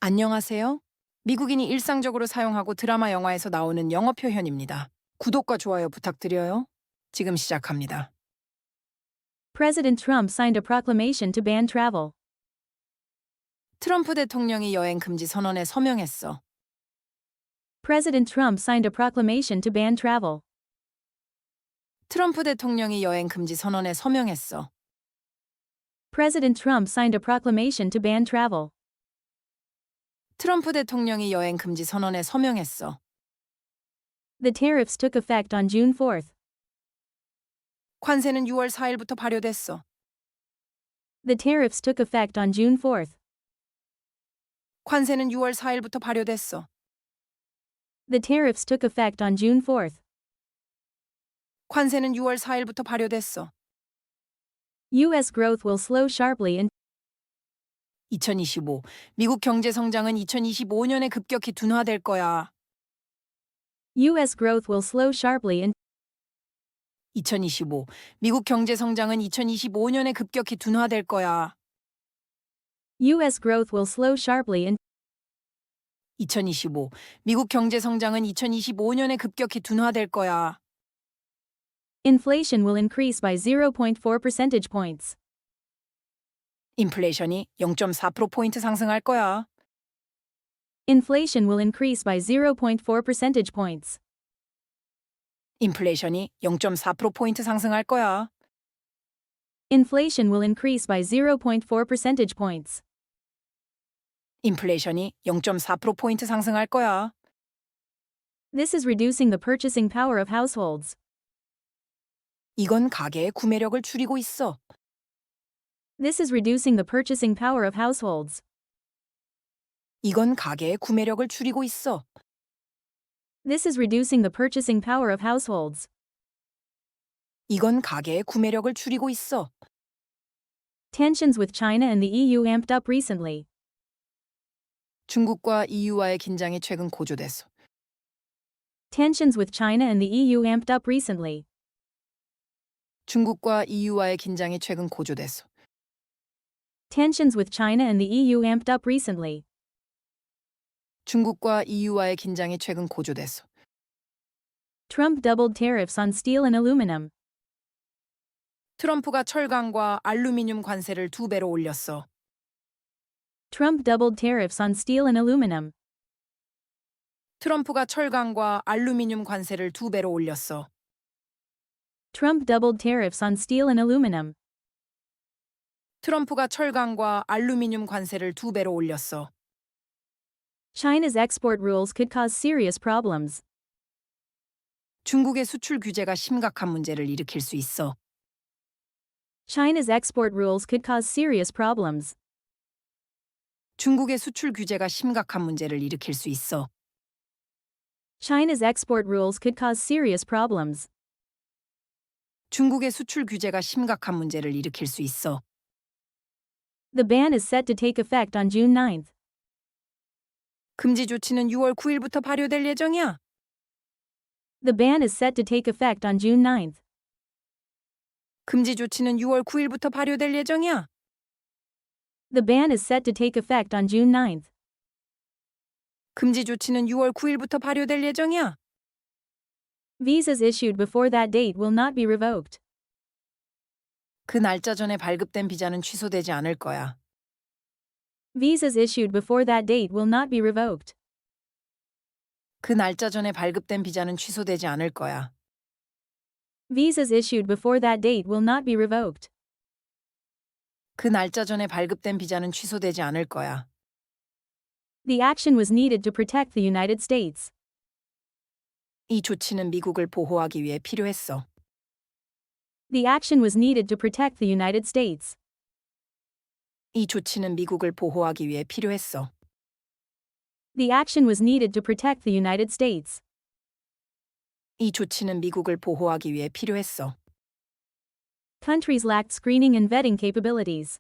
안녕하세요. 미국인이 일상적으로 사용하고 드라마 영화에서 나오는 영어 표현입니다. 구독과 좋아요 부탁드려요. 지금 시작합니다. President Trump signed a proclamation to ban travel. 트럼프 대통령이 여행 금지 선언에 서명했어. President Trump signed a proclamation to ban travel. 트럼프 대통령이 여행 금지 선언에 서명했어. President Trump signed a proclamation to ban travel. 트럼프 대통령이 여행 금지 선언에 서명했어. The tariffs took effect on June 4th. 관세는 6월 4일부터 발효됐어. The tariffs took effect on June 4th. 관세는 6월 4일부터 발효됐어. The tariffs took effect on June 4th. 관세는 6월 4일부터 발효됐어. U.S. growth will slow sharply in 2025. 미국 경제 성장은 2025년에 급격히 둔화될 거야. U.S. growth will slow sharply in 2025. 미국 경제 성장은 2025년에 급격히 둔화될 거야. U.S. growth will slow sharply in 2025. 미국 경제 성장은 2025년에 급격히 둔화될 거야. Inflation will increase by 0.4 percentage points. 인플레이션이 0.4%포인트 상승할 거야. Inflation will increase by 0.4 percentage points. 인플레이션이 0.4%포인트 상승할 거야. Inflation will increase by 0.4 percentage points. 인플레이션이 0.4%포인트 상승할 거야. This is reducing the purchasing power of households. 이건 가계의 구매력을 줄이고 있어. This is reducing the purchasing power of households. 이건 가계의 구매력을 줄이고 있어. This is reducing the purchasing power of households. 이건 가계의 구매력을 줄이고 있어. Tensions with China and the EU amped up recently. 중국과 EU와의 긴장이 최근 고조됐어. Tensions with China and the EU amped up recently. 중국과 EU와의 긴장이 최근 고조됐어. Tensions with China and the EU amped up recently. 중국과 EU와의 긴장이 최근 고조됐어. Trump doubled tariffs on steel and aluminum. 트럼프가 철강과 알루미늄 관세를 2배로 올렸어. Trump doubled tariffs on steel and aluminum. 트럼프가 철강과 알루미늄 관세를 2배로 올렸어. Trump doubled tariffs on steel and aluminum. 트럼프가 철강과 알루미늄 관세를 2배로 올렸어. China's export rules could cause serious problems. 중국의 수출 규제가 심각한 문제를 일으킬 수 있어. China's export rules could cause serious problems. 중국의 수출 규제가 심각한 문제를 일으킬 수 있어. China's export rules could cause serious problems. 중국의 수출 규제가 심각한 문제를 일으킬 수 있어. The ban is set to take effect on June 9th. 금지 조치는 6월 9일부터 발효될 예정이야. The ban is set to take effect on June 9th. 금지 조치는 6월 9일부터 발효될 예정이야. The ban is set to take effect on June 9th. 금지 조치는 6월 9일부터 발효될 예정이야. Visas issued before that date will not be revoked. 그 날짜 전에 발급된 비자는 취소되지 않을 거야. Visas issued before that date will not be revoked. 그 날짜 전에 발급된 비자는 취소되지 않을 거야. Visas issued before that date will not be revoked. 그 날짜 전에 발급된 비자는 취소되지 않을 거야. The action was needed to protect the United States. 이 조치는 미국을 보호하기 위해 필요했어. The action was needed to protect the United States. 이 조치는 미국을 보호하기 위해 필요했어. The action was needed to protect the United States. 이 조치는 미국을 보호하기 위해 필요했어. Countries lacked screening and vetting capabilities.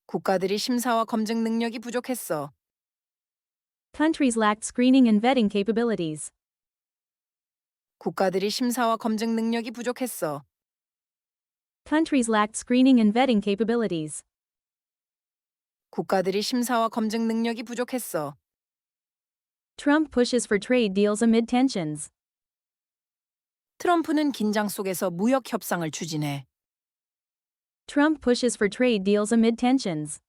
국가들이 심사와 검증 능력이 부족했어. Countries lacked screening and vetting capabilities. 국가들이 심사와 검증 능력이 부족했어. Countries lacked screening and vetting capabilities. 국가들이 심사와 검증 능력이 부족했어. Trump pushes for trade deals amid tensions. 트럼프는 긴장 속에서 무역 협상을 추진해. Trump pushes for trade deals amid tensions.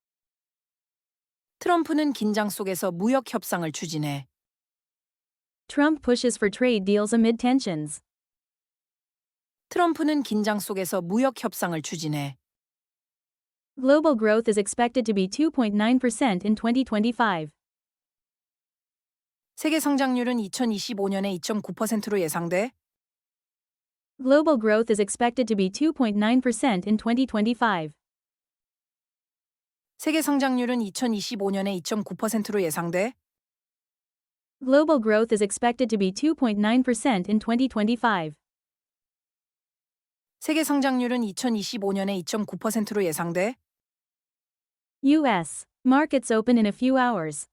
트럼프는 긴장 속에서 무역 협상을 추진해. Trump pushes for trade deals amid tensions. 트럼프는 긴장 속에서 무역 협상을 추진해. Global growth is expected to be 2.9% in 2025. 세계 성장률은 2025년에 2.9%로 예상돼. Global growth is expected to be 2.9% in 2025. 세계 성장률은 2025년에 2.9%로 예상돼. Global growth is expected to be 2.9% in 2025. 세계 성장률은 2025년에 2.9%로 예상돼. US. Markets open in a few hours.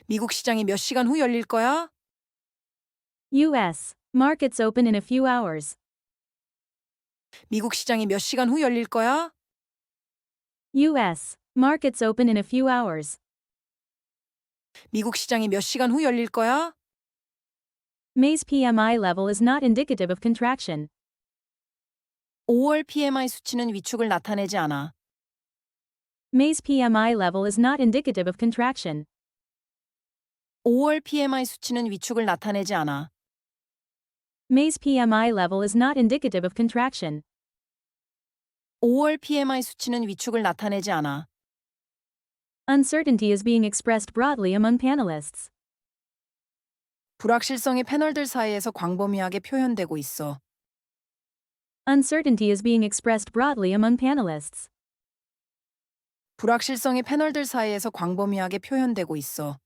미국 시장이 몇 시간 후 열릴 거야? US. Markets open in a few hours. 미국 시장이 몇 시간 후 열릴 거야? US. Markets open in a few hours. 미국 시장이 몇 시간 후 열릴 거야? May's PMI level is not indicative of contraction. 5월 PMI 수치는 위축을 나타내지 않아. May's PMI level is not indicative of contraction. 5월 PMI 수치는 위축을 나타내지 않아. May's PMI level is not indicative of contraction. 5월 PMI 수치는 위축을 나타내지 않아. Uncertainty is being expressed broadly among panelists. 불확실성이 패널들 사이에서 광범위하게 표현되고 있어. Uncertainty is being expressed broadly among panelists. 불확실성이 패널들 사이에서 광범위하게 표현되고 있어.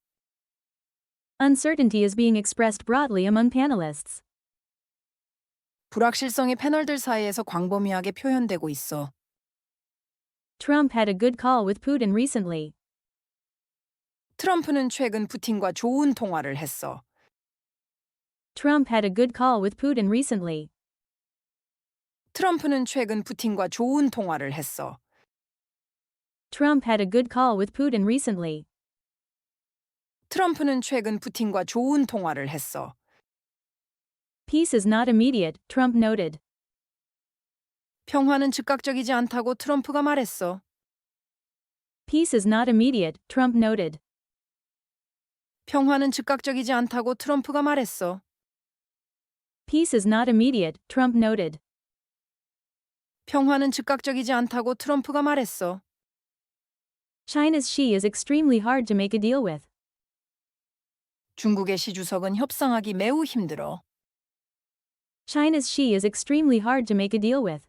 Uncertainty is being expressed broadly among panelists. 불확실성이 패널들 사이에서 광범위하게 표현되고 있어. Trump had a good call with Putin recently. 트럼프는 최근 푸틴과 좋은 통화를 했어. Trump had a good call with Putin recently. 트럼프는 최근 푸틴과 좋은 통화를 했어. Trump had a good call with Putin recently. 트럼프는 최근 푸틴과 좋은 통화를 했어. Peace is not immediate, Trump noted. 평화는 즉각적이지 않다고 트럼프가 말했어. Peace is not immediate, Trump noted. 평화는 즉각적이지 않다고 트럼프가 말했어. Peace is not immediate, Trump noted. 평화는 즉각적이지 않다고 트럼프가 말했어. China's Xi is extremely hard to make a deal with. 중국의 시 주석은 협상하기 매우 힘들어. China's Xi is extremely hard to make a deal with.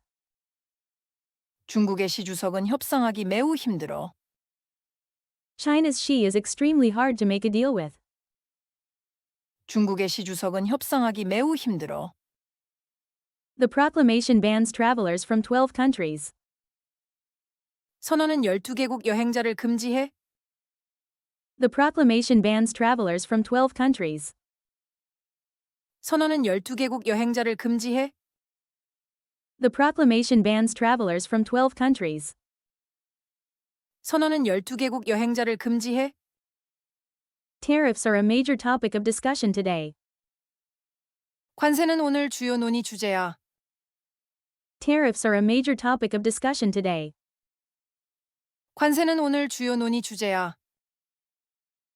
중국의 시 주석은 협상하기 매우 힘들어. China's Xi is extremely hard to make a deal with. 중국의 시 주석은 협상하기 매우 힘들어. The proclamation bans travelers from 12 countries. 선언은 12개국 여행자를 금지해. The proclamation bans travelers from 12 countries. 선언은 12개국 여행자를 금지해. The proclamation bans travelers from 12 countries. 선언은 12개국 여행자를 금지해. Tariffs are a major topic of discussion today. 관세는 오늘 주요 논의 주제야. Tariffs are a major topic of discussion today. 관세는 오늘 주요 논의 주제야.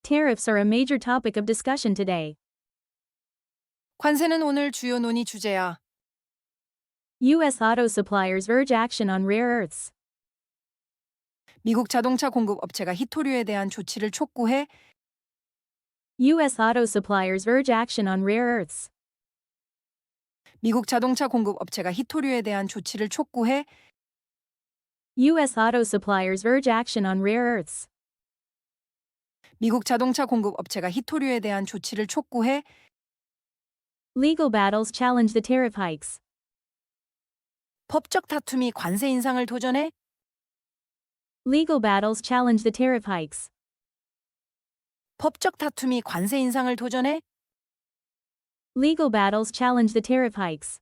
Tariffs are a major topic of discussion today. 관세는 오늘 주요 논의 주제야. U.S. auto suppliers urge action on rare earths. 미국 자동차 공급 업체가 희토류에 대한 조치를 촉구해. U.S. auto suppliers urge action on rare earths. 미국 자동차 공급 업체가 희토류에 대한 조치를 촉구해. U.S. auto suppliers urge action on rare earths. 미국 자동차 공급 업체가 희토류에 대한 조치를 촉구해. Legal battles challenge the tariff hikes. 법적 다툼이 관세 인상을 도전해. Legal battles challenge the tariff hikes. 법적 다툼이 관세 인상을 도전해. Legal battles challenge the tariff hikes.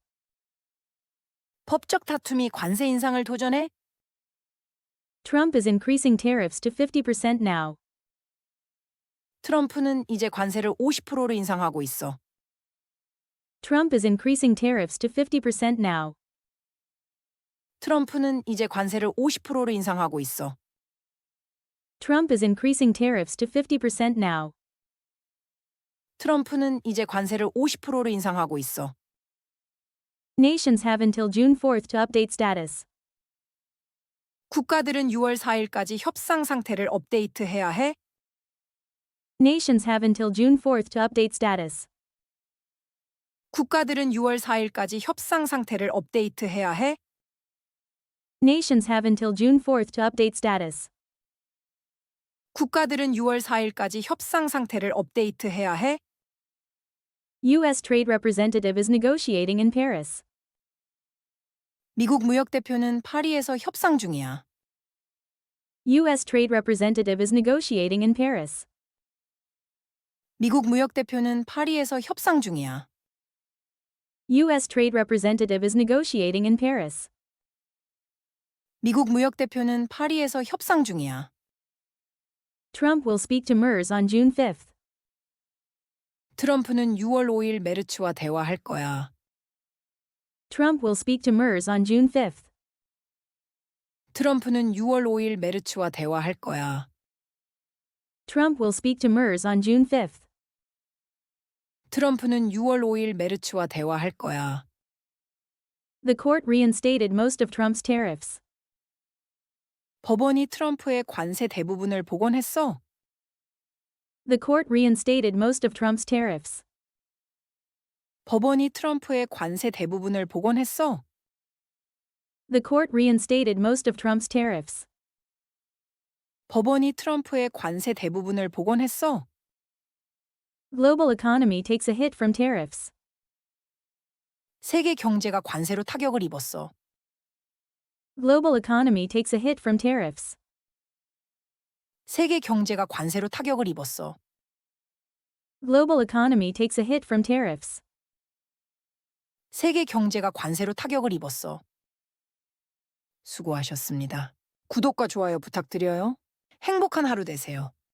법적 다툼이 관세 인상을 도전해. Trump is increasing tariffs to 50% now. 트럼프는 이제 관세를 50%로 인상하고 있어. Trump is increasing tariffs to 50% now. 트럼프는 이제 관세를 50%로 인상하고 있어. Trump is increasing tariffs to 50% now. 트럼프는 이제 관세를 50%로 인상하고 있어. Nations have until June 4th to update status. 국가들은 6월 4일까지 협상 상태를 업데이트해야 해. Nations have until June 4th to update status. 국가들은 6월 4일까지 협상 상태를 업데이트해야 해. Nations have until June 4th to update status. 국가들은 6월 4일까지 협상 상태를 업데이트해야 해. U.S. Trade Representative is negotiating in Paris. 미국 무역 대표는 파리에서 협상 중이야. U.S. Trade Representative is negotiating in Paris. 미국 무역 대표는 파리에서 협상 중이야. U.S. Trade Representative is negotiating in Paris. 미국 무역 대표는 파리에서 협상 중이야. Trump will speak to MERS on June 5th. 트럼프는 6월 5일 메르츠와 대화할 거야. Trump will speak to MERS on June 5th. 트럼프는 6월 5일 메르츠와 대화할 거야. Trump will speak to MERS on June 5th. 트럼프는 6월 5일 메르츠와 대화할 거야. The court reinstated most of Trump's tariffs. 법원이 트럼프의 관세 대부분을 복원했어. The court reinstated most of Trump's tariffs. 법원이 트럼프의 관세 대부분을 복원했어. The court reinstated most of Trump's tariffs. 법원이 트럼프의 관세 대부분을 복원했어. Global economy takes a hit from tariffs. 세계 경제가 관세로 타격을 입었어. Global economy takes a hit from tariffs. 세계 경제가 관세로 타격을 입었어. Global economy takes a hit from tariffs. 세계 경제가 관세로 타격을 입었어. 수고하셨습니다. 구독과 좋아요 부탁드려요. 행복한 하루 되세요.